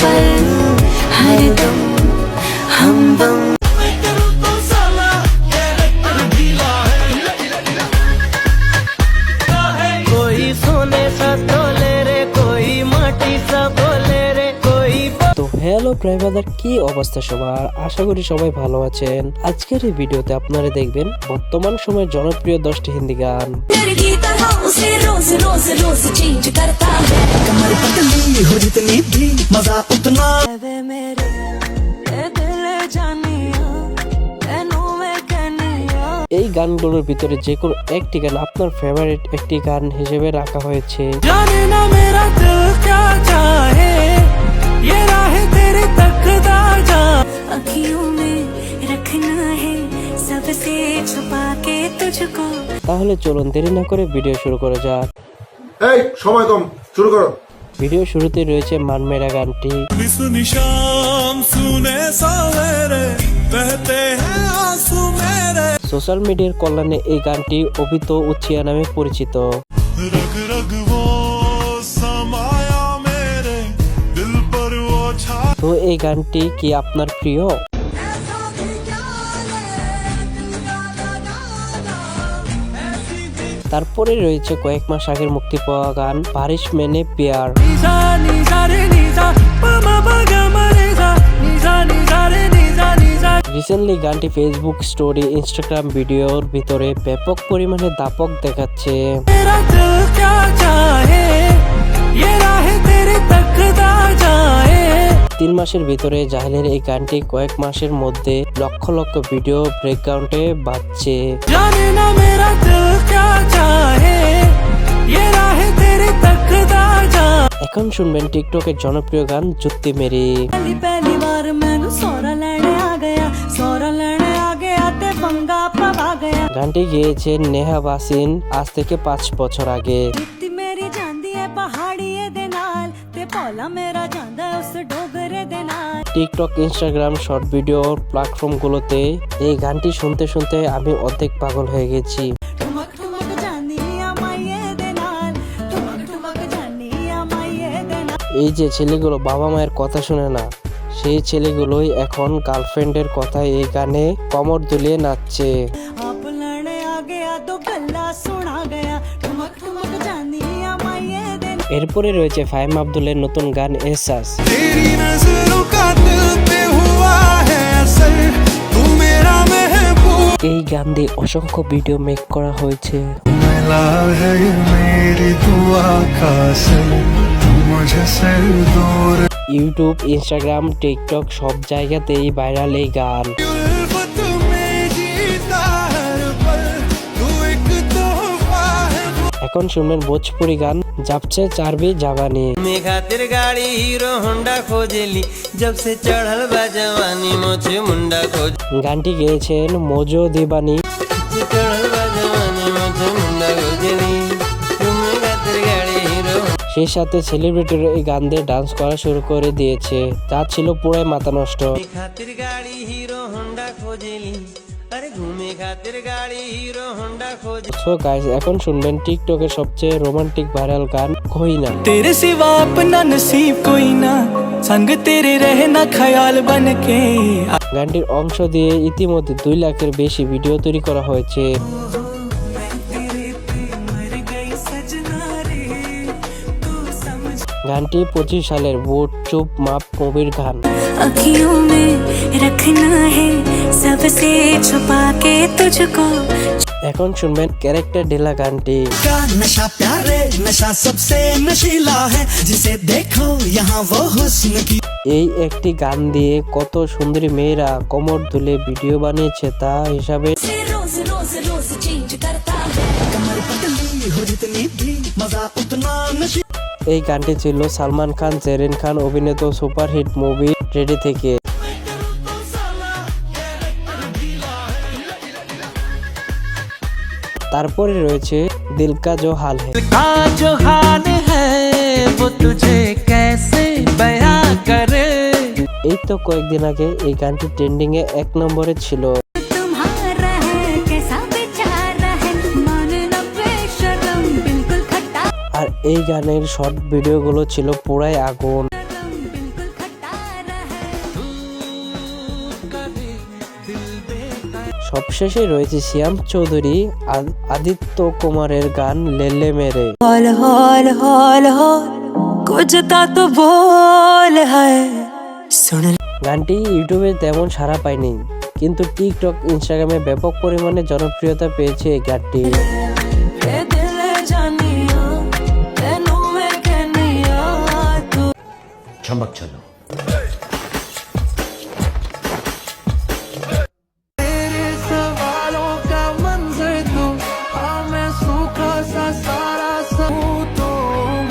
पल हर दम हम बम। कोई सोने सा तोले रे, कोई माटी सा बोले रे, कोई। তো হ্যালো ড্রাইভারদের কি অবস্থা সবার, আশা করি সবাই ভালো আছেন। আজকের এই ভিডিওতে আপনারা দেখবেন বর্তমান সময়ের জনপ্রিয় 10টি হিন্দি গান। এই গানগুলোর ভিতরে যে কোনো একটি গান আপনার ফেভারিট একটি গান হিসেবে রাখা হয়েছে। জানে না মেরা দিল ক্যা চাহে, ये राहें तेरे तकदा जा, अखियों में रखना है सबसे छुपा के तुझको। তাহলে চলুন দেরি না করে ভিডিও শুরু করা যাক। এই সময় কম, শুরু করো। ভিডিও শুরুতে রয়েছে মান মেরা গানটি। बिसुनी शाम सुने सवेरे बहते हैं आंसू मेरे, সোশ্যাল মিডিয়ার কল্যাণে এই গানটি অভিত উচ্চিয়া নামে পরিচিত। रग रग वो समाया मेरे दिल पर वो छा। তো এই গানটি কি আপনার প্রিয়? তারপরে রয়েছে কয়েক মাস আগের মুক্তি পাওয়া গান বারিশ মেনে প্যার। निजा निजा रे निजा पमा बगा मरेजा, निजा निजा रे निजा निजा। রিসেন্টলি গানটি ফেসবুক স্টোরি, ইনস্টাগ্রাম ভিডিওর ভিতরে ব্যাপক পরিমাণে দাপক দেখাচ্ছে। मेरा दिल क्या चाहे, ये राहें तेरे तकदा जाए। 3 মাসের ভিতরে জাহিলের এই গানটি কয়েক মাসের মধ্যে লক্ষ লক্ষ ভিডিও ব্রেকগ্রাউন্ডে বাজছে। जाने ना मेरा दिल क्या चाहे, ये राहें तेरे तकदा जाए। এখন শুনবেন টিকটকের জনপ্রিয় গান জুত্তি মেরি। पहली पहली बार मैनू सोरा लेने आ गया, सोरा लेने आ गया ते पंगा पवा गया। গানটি গেয়েছেন নেহা বাসিন আজ থেকে 5 বছর আগে। जुत्ती मेरी जांदी है पहाड़िए दे नाल, ते भोला मेरा जांदा है उस डोगरे दे नाल। টিকটক, ইনস্টাগ্রাম শর্ট ভিডিও প্ল্যাটফর্মগুলোতে এই গানটি শুনতে শুনতে আমি অর্ধেক পাগল হয়ে গেছি। ठुमक ठुमक जानी माये दे नाल, ठुमक ठुमक जानी माये दे नाल। এই যে ছেলেগুলো বাবা মায়ের কথা শুনে না, সেই ছেলেগুলোই এখন গার্লফ্রেন্ডের কথায় এই গানে কমর দুলিয়ে নাচছে। आप लड़ने आ गया तो गल्ला सुना गया, ठुमक ठुमक जानी माये दे नाल। এরপরে রয়েছে ফাহিম আব্দুলের নতুন গান এহসাস। तेरी नजरों का दिल पे हुआ है असर, तू मेरा महबूब। এই গান দিয়ে অসংখ্য ভিডিও মেক করা হয়েছে। मिला है ये मेरी दुआ का असर, तू मुझे से दूर। ইউটিউব, ইনস্টাগ্রাম, টিকটক সব জায়গাতেই ভাইরাল এই গান। उल्फत में जीता हर पल, तू एक तोहफा है। এখন শুনবেন ভোজপুরি গান যাচ্ছে চারবি জাবানি। में खातिर गाड़ी हीरो होंडा खोजेली, जब से चढ़ल बा जवानी मोछे मुंडा खोज। গানটি গেয়েছেন মোজো দিবানি। से चढ़ल बा जवानी मोछे मुंडा खोजेली, तुम्हें खातिर गाड़ी हीरो। সেই সাথে সেলিব্রিটিরা এই গান দিয়ে ডান্স করা শুরু করে দিয়েছে, যা ছিল পুরাই মাথা নষ্ট। में खातिर गाड़ी हीरो होंडा खोजेली, अरे घूमे खातिर गाड़ी हीरो होंडा खोज। সো গাইস, এখন শুনবেন টিকটকের সবচেয়ে রোমান্টিক ভাইরাল গান কইনা। तेरे सिवा अपना नसीब कोई ना, संग तेरे रहना ख्याल बन के। গানটির অংশ দিয়ে ইতিমধ্যে 2 লাখের বেশি ভিডিও তৈরি করা হয়েছে। গানটি 25 সালের বুট চুপ মাপ মুভির গান। अखियों में रखना है सबसे छुपा के तुझको। এখন শুনবেন ক্যারেক্টার ঢিলা গানটি। का नशा प्यारे नशा सबसे नशीला है, जिसे देखो यहाँ वो हुस्न की। এই একটি গান দিয়ে কত সুন্দরী মেয়েরা কোমর দুলে ভিডিও বানিয়েছে, তা হিসাবে रोज रोज रोज चेंज करता है। कमर पतली हो जितनी भी मजा उतना नशी। এই গানটি ছিল সালমান খান, জেরিন খান অভিনীত সুপারহিট মুভি রেডি থেকে। তারপরে রয়েছে দিল কা জো হাল হ্যায়। का जो हाल है वो तुझे कैसे बयां करे। এই তো কয়েকদিন আগে এই গানটি ট্রেন্ডিং এ 1 নম্বরে ছিল। तुम्हारा है कैसा बेचारा है, मानना बेशरम बिल्कुल खट्टा। আর এই গানের শর্ট ভিডিওগুলো ছিল পুরাই আগুন। बिल्कुल खट्टा। সবশেষে রয়েছে শ্যাম চৌধুরী আদিত্য কুমারের গান লেলে মেরে। हॉल हॉल हॉल हॉल कुछ तो बोल है सुन গানটি ইউটিউবে তেমন সাড়া পায়নি, কিন্তু টিকটক ইনস্টাগ্রামে ব্যাপক পরিমাণে জনপ্রিয়তা পেয়েছে এই গানটি। ले दिल जानिया तेनू मैं कहनिया तू तेरे सवालों का मंजर तू, हाँ मैं सूखा सा सारा तो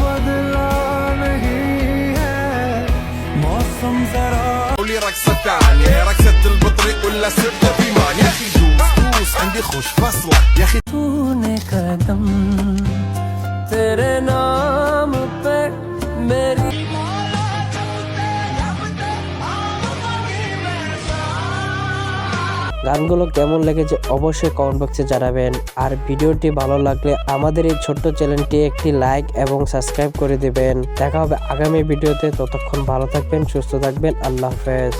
बदला नहीं है मौसम जरा قولي رقصة تانية رقصة البطريق ولا سبت بيمان يا اخي دوس دوس عندي خوش فصلة يا اخي तूने कदम तेरे नाम पे मेरी গানগুলো কেমন লেগেছে অবশ্যই কমেন্ট বক্সে জানাবেন। আর ভিডিওটি ভালো লাগলে আমাদের এই ছোট্ট চ্যানেলটি একটি লাইক এবং সাবস্ক্রাইব করে দেবেন। দেখা হবে আগামী ভিডিওতে, ততক্ষণ ভালো থাকবেন, সুস্থ থাকবেন, আল্লাহ হাফেজ।